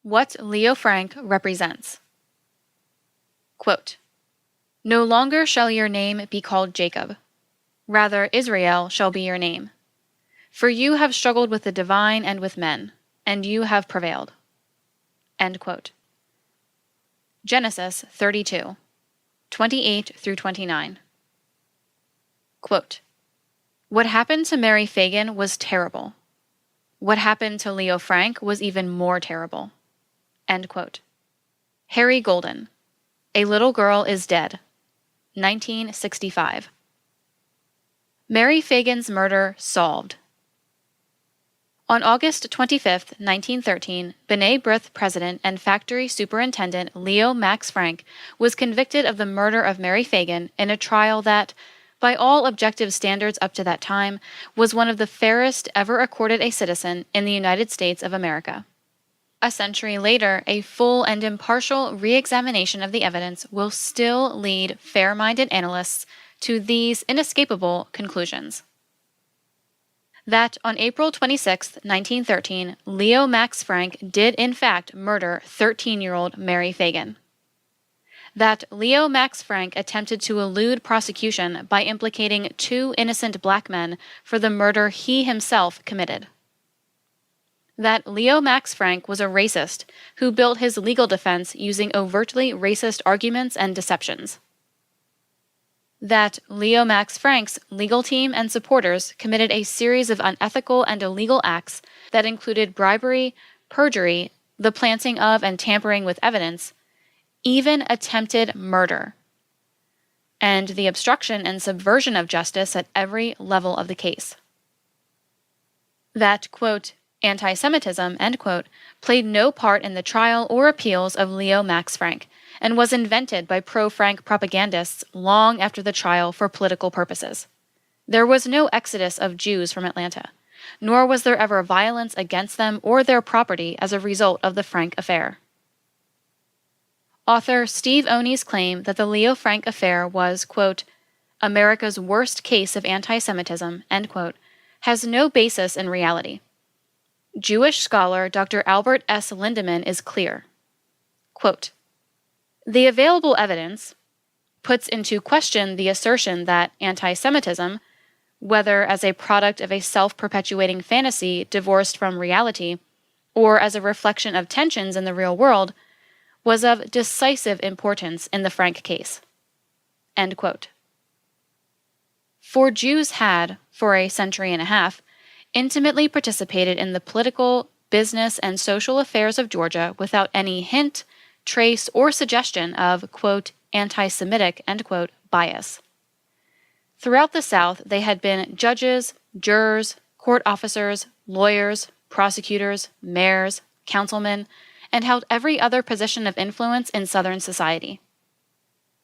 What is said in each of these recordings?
What Leo Frank represents. Quote, "No longer shall your name be called Jacob. Rather, Israel shall be your name. For you have struggled with the divine and with men, and you have prevailed." End quote. Genesis 32, 28 through 29. Quote, "What happened to Mary Fagan was terrible. What happened to Leo Frank was even more terrible." End quote. Harry Golden, A Little Girl is Dead, 1965. Mary Fagan's murder solved. On August 25, 1913, B'nai B'rith president and factory superintendent Leo Max Frank was convicted of the murder of Mary Fagan in a trial that, by all objective standards up to that time, was one of the fairest ever accorded a citizen in the United States of America. A century later, a full and impartial re-examination of the evidence will still lead fair-minded analysts to these inescapable conclusions. That on April 26, 1913, Leo Max Frank did in fact murder 13-year-old Mary Fagan. That Leo Max Frank attempted to elude prosecution by implicating two innocent black men for the murder he himself committed. That Leo Max Frank was a racist who built his legal defense using overtly racist arguments and deceptions. That Leo Max Frank's legal team and supporters committed a series of unethical and illegal acts that included bribery, perjury, the planting of and tampering with evidence, even attempted murder, and the obstruction and subversion of justice at every level of the case. That, quote, "anti-Semitism," end quote, played no part in the trial or appeals of Leo Max Frank, and was invented by pro-Frank propagandists long after the trial for political purposes. There was no exodus of Jews from Atlanta, nor was there ever violence against them or their property as a result of the Frank affair. Author Steve Oney's claim that the Leo Frank affair was, quote, "America's worst case of anti-Semitism," end quote, has no basis in reality. Jewish scholar Dr. Albert S. Lindemann is clear. Quote, "The available evidence puts into question the assertion that anti-Semitism, whether as a product of a self-perpetuating fantasy divorced from reality, or as a reflection of tensions in the real world, was of decisive importance in the Frank case." End quote. For Jews had, for a century and a half, intimately participated in the political, business, and social affairs of Georgia without any hint, trace, or suggestion of, quote, "anti-Semitic," end quote, bias. Throughout the South, they had been judges, jurors, court officers, lawyers, prosecutors, mayors, councilmen, and held every other position of influence in Southern society.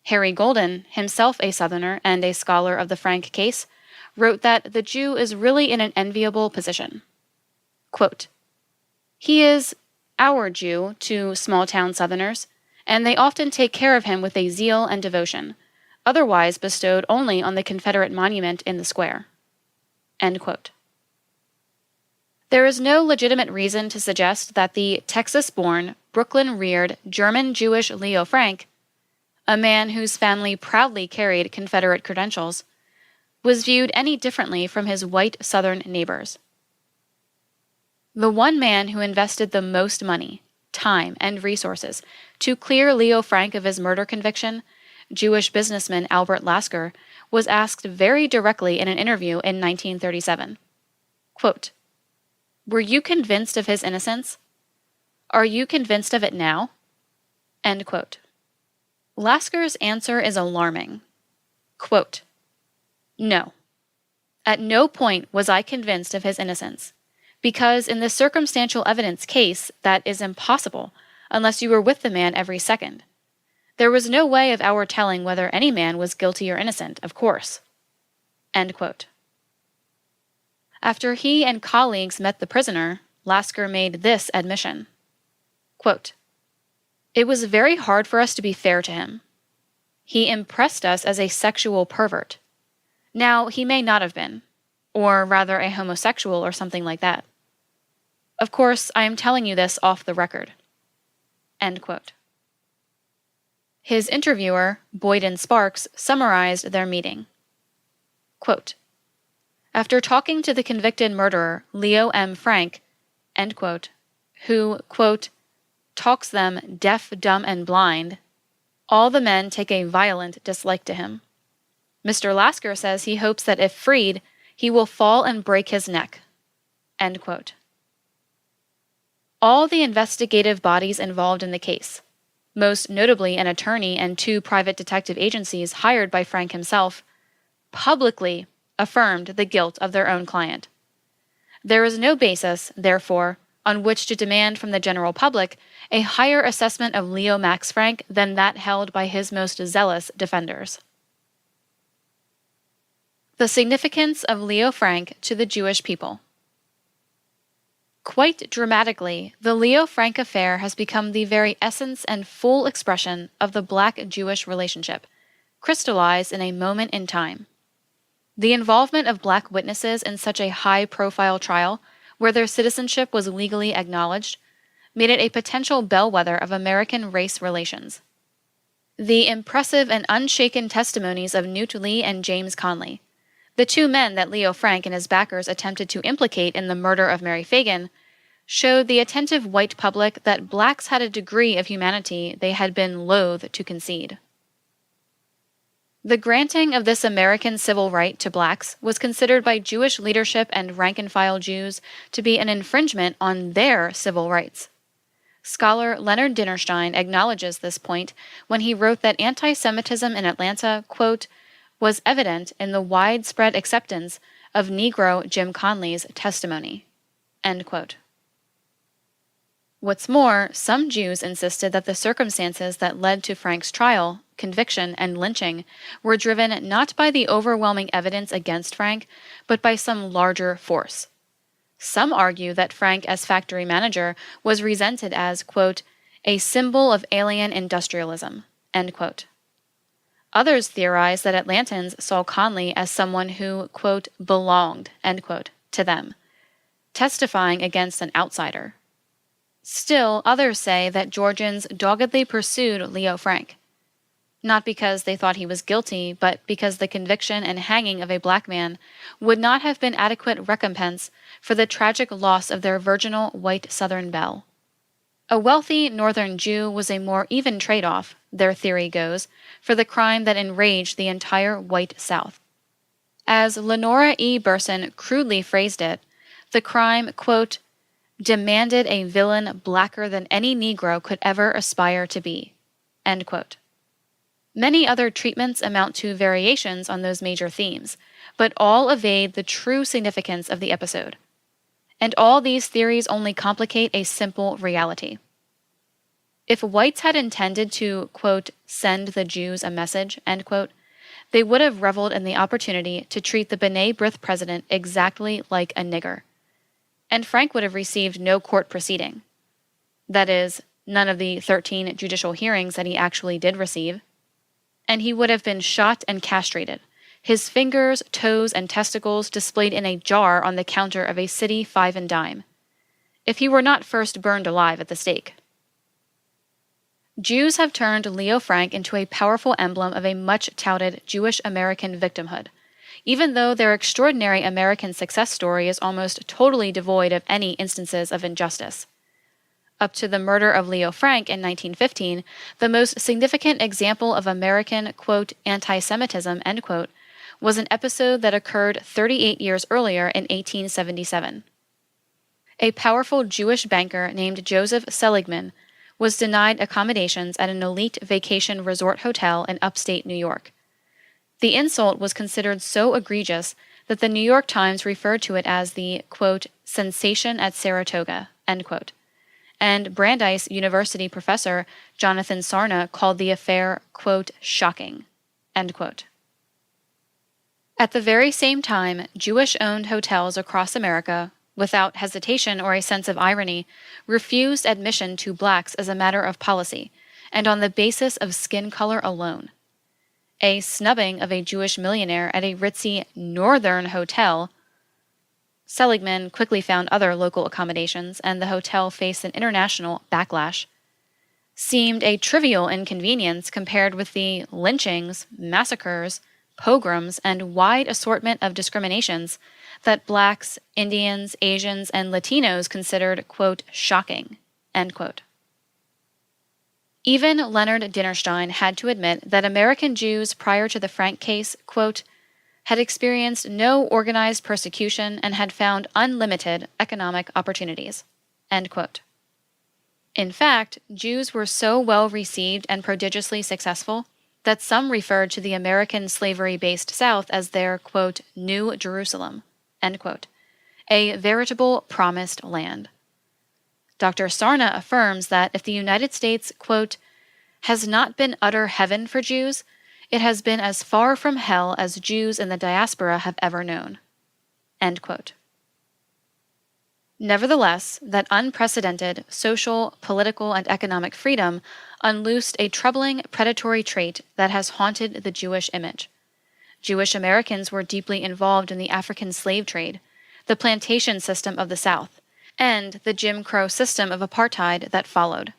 Harry Golden, himself a Southerner and a scholar of the Frank case, wrote that the Jew is really in an enviable position. Quote, "He is our Jew to small-town Southerners, and they often take care of him with a zeal and devotion, otherwise bestowed only on the Confederate monument in the square." End quote. There is no legitimate reason to suggest that the Texas-born, Brooklyn-reared, German-Jewish Leo Frank, a man whose family proudly carried Confederate credentials, was viewed any differently from his white Southern neighbors. The one man who invested the most money, time, and resources to clear Leo Frank of his murder conviction, Jewish businessman Albert Lasker, was asked very directly in an interview in 1937. Quote, "Were you convinced of his innocence? Are you convinced of it now?" End quote. Lasker's answer is alarming. Quote, "No. At no point was I convinced of his innocence, because in the circumstantial evidence case, that is impossible unless you were with the man every second. There was no way of our telling whether any man was guilty or innocent, of course." End quote. After he and colleagues met the prisoner, Lasker made this admission. Quote, "It was very hard for us to be fair to him. He impressed us as a sexual pervert. Now, he may not have been, or rather a homosexual or something like that. Of course, I am telling you this off the record. End quote. His interviewer, Boyden Sparks, summarized their meeting. Quote, after talking to the convicted murderer, Leo M. Frank, end quote, who, quote, talks them deaf, dumb, and blind, all the men take a violent dislike to him. Mr. Lasker says he hopes that if freed, he will fall and break his neck. End quote. All the investigative bodies involved in the case, most notably an attorney and 2 private detective agencies hired by Frank himself, publicly affirmed the guilt of their own client. There is no basis, therefore, on which to demand from the general public a higher assessment of Leo Max Frank than that held by his most zealous defenders. The significance of Leo Frank to the Jewish people. Quite dramatically, the Leo Frank affair has become the very essence and full expression of the Black-Jewish relationship, crystallized in a moment in time. The involvement of Black witnesses in such a high-profile trial, where their citizenship was legally acknowledged, made it a potential bellwether of American race relations. The impressive and unshaken testimonies of Newt Lee and James Conley, the 2 men that Leo Frank and his backers attempted to implicate in the murder of Mary Fagan, showed the attentive white public that Blacks had a degree of humanity they had been loath to concede. The granting of this American civil right to Blacks was considered by Jewish leadership and rank-and-file Jews to be an infringement on their civil rights. Scholar Leonard Dinnerstein acknowledges this point when he wrote that anti-Semitism in Atlanta, quote, was evident in the widespread acceptance of Negro Jim Conley's testimony. End quote. What's more, some Jews insisted that the circumstances that led to Frank's trial, conviction, and lynching were driven not by the overwhelming evidence against Frank, but by some larger force. Some argue that Frank as factory manager was resented as, quote, a symbol of alien industrialism, end quote. Others theorize that Atlantans saw Conley as someone who, quote, belonged, end quote, to them, testifying against an outsider. Still, others say that Georgians doggedly pursued Leo Frank, not because they thought he was guilty, but because the conviction and hanging of a Black man would not have been adequate recompense for the tragic loss of their virginal white Southern belle. A wealthy Northern Jew was a more even trade-off, their theory goes, for the crime that enraged the entire white South. As Lenora E. Burson crudely phrased it, the crime, quote, demanded a villain blacker than any Negro could ever aspire to be, end quote. Many other treatments amount to variations on those major themes, but all evade the true significance of the episode. And all these theories only complicate a simple reality. If whites had intended to, quote, send the Jews a message, end quote, they would have reveled in the opportunity to treat the B'nai B'rith president exactly like a nigger. And Frank would have received no court proceeding. That is, none of the 13 judicial hearings that he actually did receive. And he would have been shot and castrated, his fingers, toes, and testicles displayed in a jar on the counter of a city 5 and dime, if he were not first burned alive at the stake. Jews have turned Leo Frank into a powerful emblem of a much-touted Jewish American victimhood, even though their extraordinary American success story is almost totally devoid of any instances of injustice. Up to the murder of Leo Frank in 1915, the most significant example of American, quote, anti-Semitism, end quote, was an episode that occurred 38 years earlier in 1877. A powerful Jewish banker named Joseph Seligman was denied accommodations at an elite vacation resort hotel in upstate New York. The insult was considered so egregious that the New York Times referred to it as the, quote, sensation at Saratoga, end quote. And Brandeis University professor Jonathan Sarna called the affair, quote, shocking, end quote. At the very same time, Jewish-owned hotels across America, without hesitation or a sense of irony, refused admission to Blacks as a matter of policy, and on the basis of skin color alone. A snubbing of a Jewish millionaire at a ritzy northern hotel. Seligman quickly found other local accommodations, and the hotel faced an international backlash. seemed a trivial inconvenience compared with the lynchings, massacres, pogroms, and wide assortment of discriminations that blacks, Indians, Asians, and Latinos considered, quote, shocking, end quote. Even Leonard Dinerstein had to admit that American Jews prior to the Frank case, quote, had experienced no organized persecution and had found unlimited economic opportunities, end quote. In fact, Jews were so well received and prodigiously successful that some referred to the American slavery-based South as their, quote, New Jerusalem, end quote, a veritable promised land. Dr. Sarna affirms that if the United States, quote, has not been utter heaven for Jews, it has been as far from hell as Jews in the diaspora have ever known, end quote. Nevertheless, that unprecedented social, political, and economic freedom unloosed a troubling predatory trait that has haunted the Jewish image. Jewish Americans were deeply involved in the African slave trade, the plantation system of the South, and the Jim Crow system of apartheid that followed.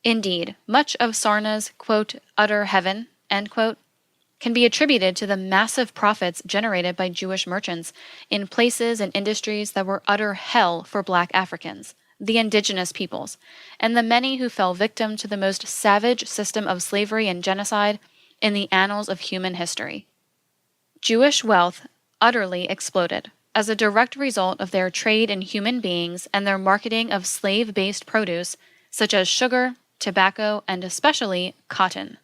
Indeed, much of Sarna's, quote, utter heaven, end quote, can be attributed to the massive profits generated by Jewish merchants in places and industries that were utter hell for Black Africans, the indigenous peoples, and the many who fell victim to the most savage system of slavery and genocide in the annals of human history. Jewish wealth utterly exploded as a direct result of their trade in human beings and their marketing of slave-based produce such as sugar, tobacco, and especially cotton.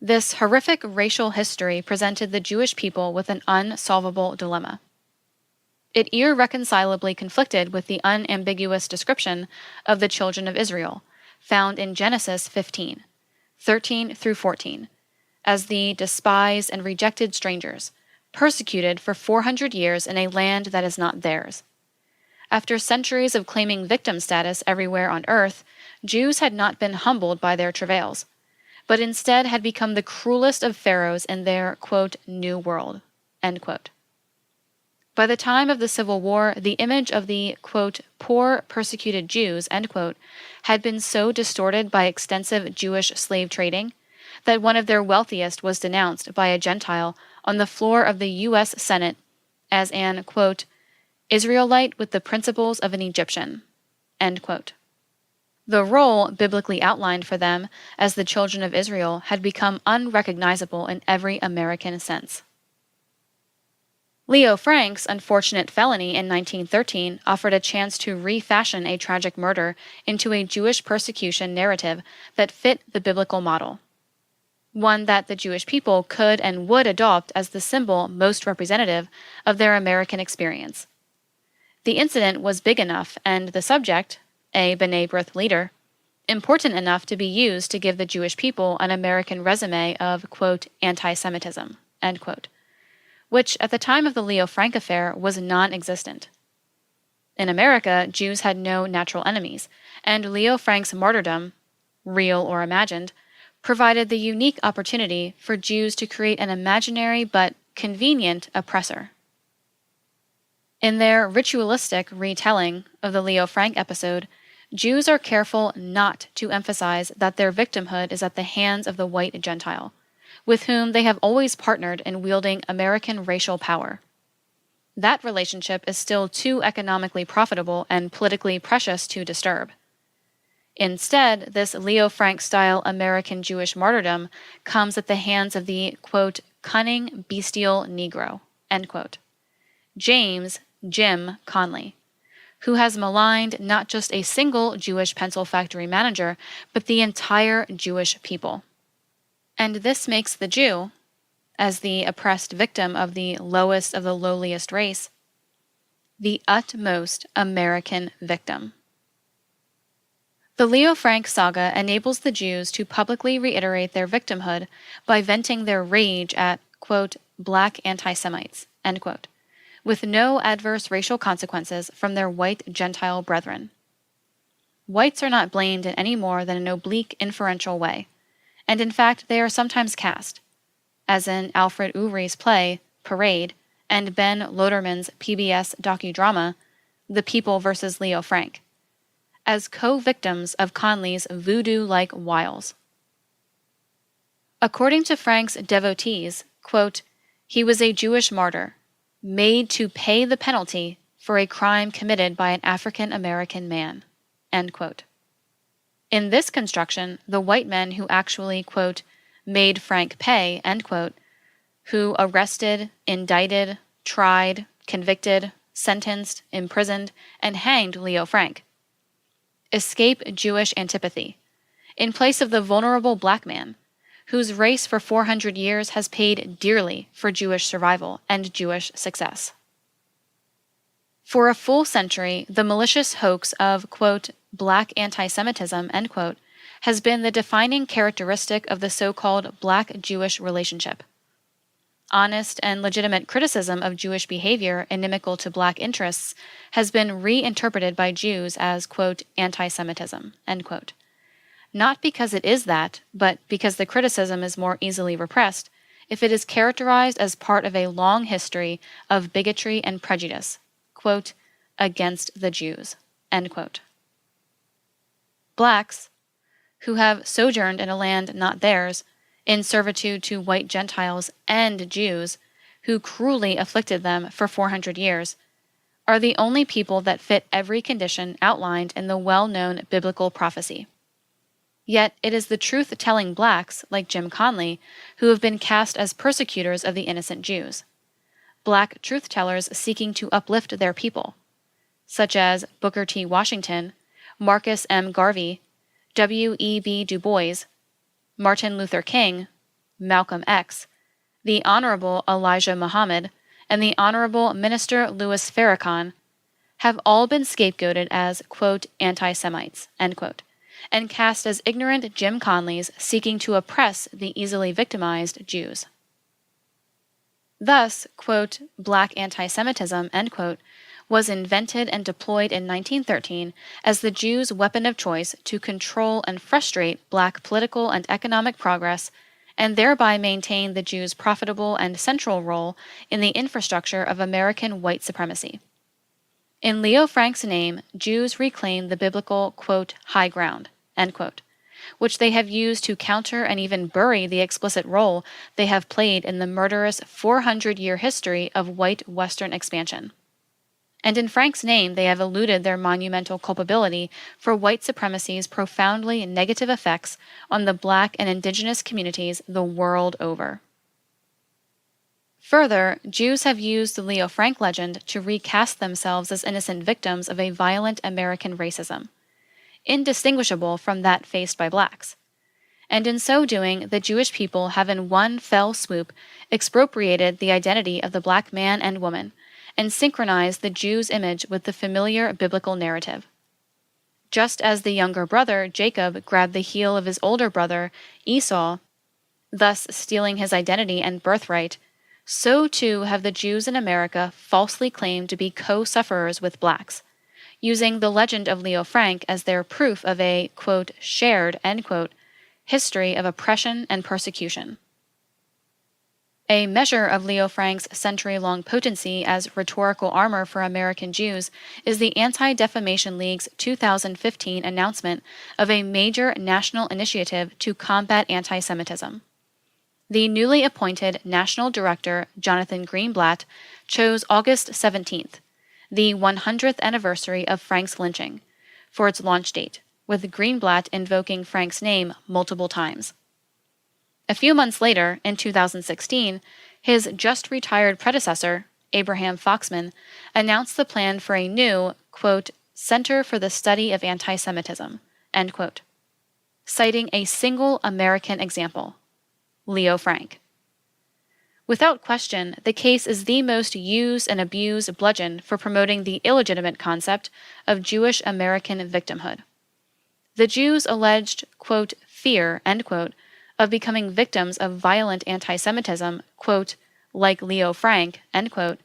This horrific racial history presented the Jewish people with an unsolvable dilemma. It irreconcilably conflicted with the unambiguous description of the children of Israel, found in Genesis 15, 13 through 14, as the despised and rejected strangers, persecuted for 400 years in a land that is not theirs. After centuries of claiming victim status everywhere on earth, Jews had not been humbled by their travails, but instead had become the cruelest of pharaohs in their, quote, new world, end quote. By the time of the Civil War, the image of the, quote, poor, persecuted Jews, end quote, had been so distorted by extensive Jewish slave trading that one of their wealthiest was denounced by a Gentile on the floor of the U.S. Senate as an, quote, Israelite with the principles of an Egyptian, end quote. The role biblically outlined for them as the children of Israel had become unrecognizable in every American sense. Leo Frank's unfortunate felony in 1913 offered a chance to refashion a tragic murder into a Jewish persecution narrative that fit the biblical model, one that the Jewish people could and would adopt as the symbol most representative of their American experience. The incident was big enough and the subject, a B'nai B'rith leader, important enough to be used to give the Jewish people an American resume of, quote, anti-Semitism, end quote, which at the time of the Leo Frank affair was non-existent. In America, Jews had no natural enemies, and Leo Frank's martyrdom, real or imagined, provided the unique opportunity for Jews to create an imaginary but convenient oppressor. In their ritualistic retelling of the Leo Frank episode, Jews are careful not to emphasize that their victimhood is at the hands of the white Gentile, with whom they have always partnered in wielding American racial power. That relationship is still too economically profitable and politically precious to disturb. Instead, this Leo Frank-style American Jewish martyrdom comes at the hands of the, quote, cunning, bestial Negro, end quote, James Jim Conley, who has maligned not just a single Jewish pencil factory manager, but the entire Jewish people. And this makes the Jew, as the oppressed victim of the lowest of the lowliest race, the utmost American victim. The Leo Frank saga enables the Jews to publicly reiterate their victimhood by venting their rage at, quote, black anti-Semites, end quote, with no adverse racial consequences from their white Gentile brethren. Whites are not blamed in any more than an oblique inferential way, and in fact they are sometimes cast, as in Alfred Uhry's play, Parade, and Ben Loderman's PBS docudrama, The People vs. Leo Frank, as co-victims of Conley's voodoo-like wiles. According to Frank's devotees, quote, he was a Jewish martyr, made to pay the penalty for a crime committed by an African American man, end quote. In this construction, the white men who actually, quote, made Frank pay, end quote, who arrested, indicted, tried, convicted, sentenced, imprisoned, and hanged Leo Frank, escape Jewish antipathy, in place of the vulnerable black man, whose race for 400 years has paid dearly for Jewish survival and Jewish success. For a full century, the malicious hoax of, quote, black anti-Semitism, end quote, has been the defining characteristic of the so-called black-Jewish relationship. Honest and legitimate criticism of Jewish behavior inimical to black interests has been reinterpreted by Jews as, quote, anti-Semitism, end quote. Not because it is that, but because the criticism is more easily repressed if it is characterized as part of a long history of bigotry and prejudice, quote, against the Jews, end quote. Blacks, who have sojourned in a land not theirs, in servitude to white Gentiles and Jews, who cruelly afflicted them for 400 years, are the only people that fit every condition outlined in the well-known biblical prophecy. Yet it is the truth-telling blacks, like Jim Conley, who have been cast as persecutors of the innocent Jews. Black truth-tellers seeking to uplift their people, such as Booker T. Washington, Marcus M. Garvey, W.E.B. Du Bois, Martin Luther King, Malcolm X, the Honorable Elijah Muhammad, and the Honorable Minister Louis Farrakhan, have all been scapegoated as, quote, anti-Semites, end quote, and cast as ignorant Jim Conleys seeking to oppress the easily victimized Jews. Thus, quote, black anti-Semitism, end quote, was invented and deployed in 1913 as the Jews' weapon of choice to control and frustrate black political and economic progress, and thereby maintain the Jews' profitable and central role in the infrastructure of American white supremacy. In Leo Frank's name, Jews reclaim the biblical, quote, high ground, end quote, which they have used to counter and even bury the explicit role they have played in the murderous 400-year history of white Western expansion. And in Frank's name, they have eluded their monumental culpability for white supremacy's profoundly negative effects on the black and indigenous communities the world over. Further, Jews have used the Leo Frank legend to recast themselves as innocent victims of a violent American racism, indistinguishable from that faced by blacks. And in so doing, the Jewish people have in one fell swoop expropriated the identity of the black man and woman, and synchronized the Jew's image with the familiar biblical narrative. Just as the younger brother, Jacob, grabbed the heel of his older brother, Esau, thus stealing his identity and birthright, so too have the Jews in America falsely claimed to be co-sufferers with blacks, using the legend of Leo Frank as their proof of a, quote, shared, end quote, history of oppression and persecution. A measure of Leo Frank's century-long potency as rhetorical armor for American Jews is the Anti-Defamation League's 2015 announcement of a major national initiative to combat anti-Semitism. The newly appointed National Director, Jonathan Greenblatt, chose August 17th, the 100th anniversary of Frank's lynching, for its launch date, with Greenblatt invoking Frank's name multiple times. A few months later, in 2016, his just-retired predecessor, Abraham Foxman, announced the plan for a new, quote, Center for the Study of Anti-Semitism, end quote, citing a single American example, Leo Frank. Without question, the case is the most used and abused bludgeon for promoting the illegitimate concept of Jewish American victimhood. The Jews' alleged, quote, fear, end quote, of becoming victims of violent anti-Semitism, quote, like Leo Frank, end quote,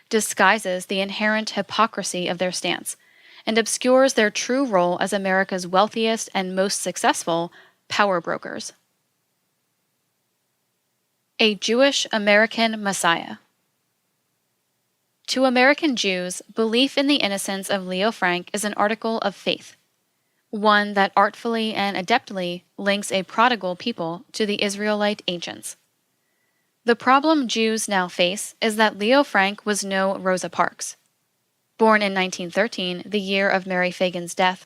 disguises the inherent hypocrisy of their stance and obscures their true role as America's wealthiest and most successful power brokers. A Jewish American Messiah. To American Jews, belief in the innocence of Leo Frank is an article of faith. one that artfully and adeptly links a prodigal people to the Israelite ancients. The problem Jews now face is that Leo Frank was no Rosa Parks. Born in 1913, the year of Mary Fagan's death,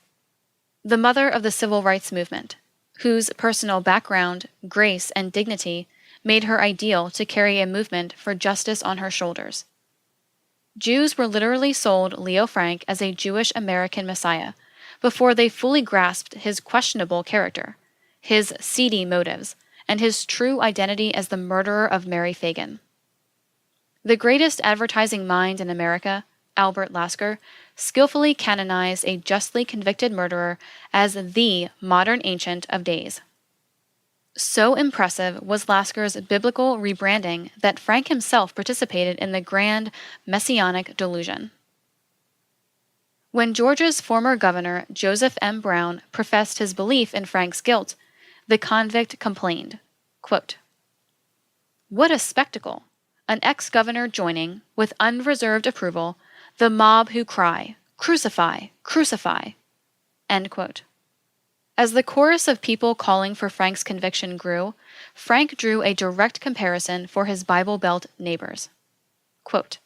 the mother of the civil rights movement, whose personal background, grace, and dignity made her ideal to carry a movement for justice on her shoulders. Jews were literally sold Leo Frank as a Jewish American messiah before they fully grasped his questionable character, his seedy motives, and his true identity as the murderer of Mary Fagan. The greatest advertising mind in America, Albert Lasker, skillfully canonized a justly convicted murderer as the modern ancient of days. So impressive was Lasker's biblical rebranding that Frank himself participated in the grand messianic delusion. When Georgia's former governor, Joseph M. Brown, professed his belief in Frank's guilt, the convict complained, quote, "What a spectacle! An ex-governor joining, with unreserved approval, the mob who cry, 'Crucify! Crucify!'" End quote. As the chorus of people calling for Frank's conviction grew, Frank drew a direct comparison for his Bible Belt neighbors. Quote,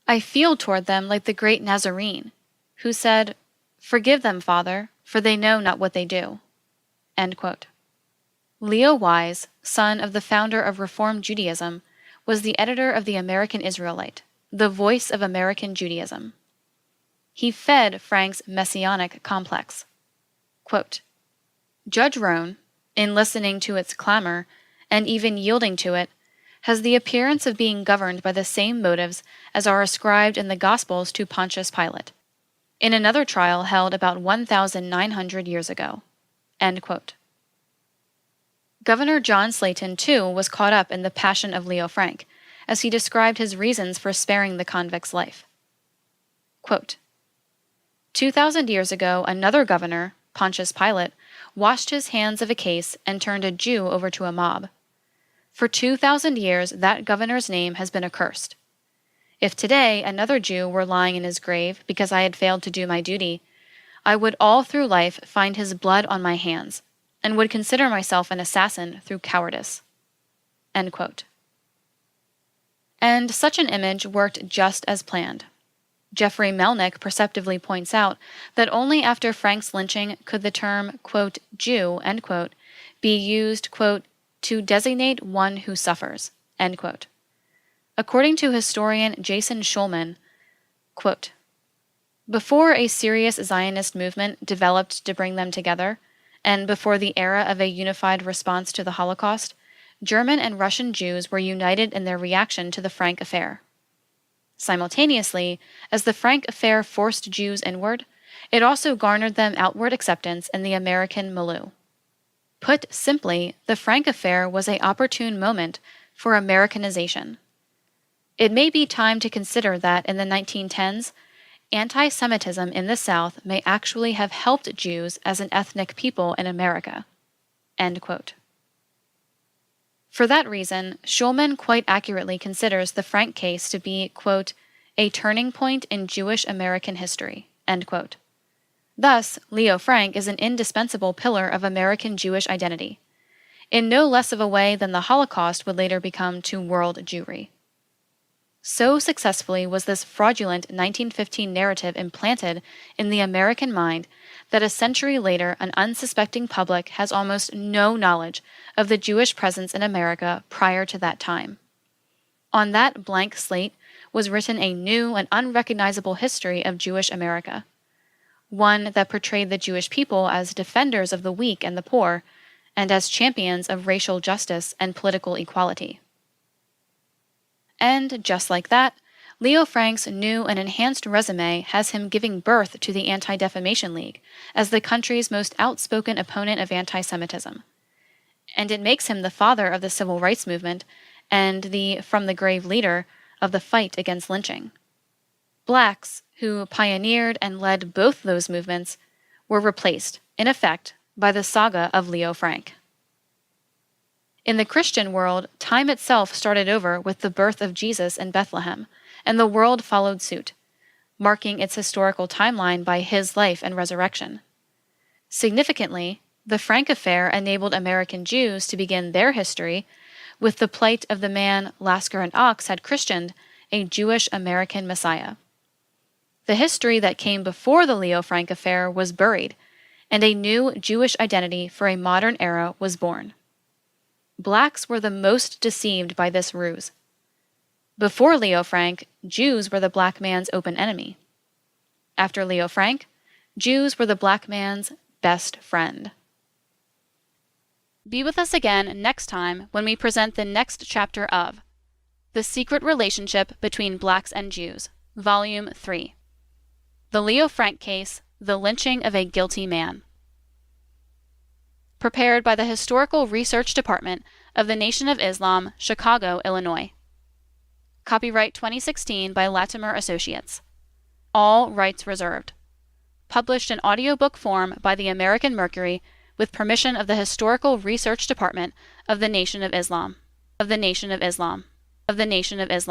"I feel toward them like the great Nazarene, who said, 'Forgive them, Father, for they know not what they do.'" End quote. Leo Wise, son of the founder of Reform Judaism, was the editor of the American Israelite, the voice of American Judaism. He fed Frank's messianic complex. Quote, "Judge Rohn, in listening to its clamor, and even yielding to it, has the appearance of being governed by the same motives as are ascribed in the Gospels to Pontius Pilate, in another trial held about 1,900 years ago." End quote. Governor John Slayton, too, was caught up in the passion of Leo Frank, as he described his reasons for sparing the convict's life. Quote, 2,000 years ago, another governor, Pontius Pilate, washed his hands of a case and turned a Jew over to a mob. For 2,000 years, that governor's name has been accursed. If today another Jew were lying in his grave because I had failed to do my duty, I would all through life find his blood on my hands, and would consider myself an assassin through cowardice. End quote. And such an image worked just as planned. Jeffrey Melnick perceptively points out that only after Frank's lynching could the term, quote, "Jew," end quote, be used, quote, "to designate one who suffers," end quote. According to historian Jason Schulman, quote, "Before a serious Zionist movement developed to bring them together, and before the era of a unified response to the Holocaust, German and Russian Jews were united in their reaction to the Frank affair. Simultaneously, as the Frank affair forced Jews inward, it also garnered them outward acceptance in the American milieu. Put simply, the Frank affair was an opportune moment for Americanization. It may be time to consider that in the 1910s, anti-Semitism in the South may actually have helped Jews as an ethnic people in America." End quote. For that reason, Schulman quite accurately considers the Frank case to be, quote, "a turning point in Jewish American history," end quote. Thus, Leo Frank is an indispensable pillar of American Jewish identity, in no less of a way than the Holocaust would later become to world Jewry. So successfully was this fraudulent 1915 narrative implanted in the American mind that a century later an unsuspecting public has almost no knowledge of the Jewish presence in America prior to that time. On that blank slate was written a new and unrecognizable history of Jewish America, one that portrayed the Jewish people as defenders of the weak and the poor, and as champions of racial justice and political equality. And, just like that, Leo Frank's new and enhanced resume has him giving birth to the Anti-Defamation League as the country's most outspoken opponent of anti-Semitism. And it makes him the father of the civil rights movement and the from-the-grave leader of the fight against lynching. Blacks, who pioneered and led both those movements, were replaced, in effect, by the saga of Leo Frank. In the Christian world, time itself started over with the birth of Jesus in Bethlehem, and the world followed suit, marking its historical timeline by his life and resurrection. Significantly, the Frank affair enabled American Jews to begin their history with the plight of the man Lasker and Ox had christened a Jewish American Messiah. The history that came before the Leo Frank affair was buried, and a new Jewish identity for a modern era was born. Blacks were the most deceived by this ruse. Before Leo Frank, Jews were the black man's open enemy. After Leo Frank, Jews were the black man's best friend. Be with us again next time when we present the next chapter of The Secret Relationship Between Blacks and Jews, Volume 3. The Leo Frank Case, The Lynching of a Guilty Man. Prepared by the Historical Research Department of the Nation of Islam, Chicago, Illinois. Copyright 2016 by Latimer Associates. All rights reserved. Published in audiobook form by the American Mercury with permission of the Historical Research Department of the Nation of Islam.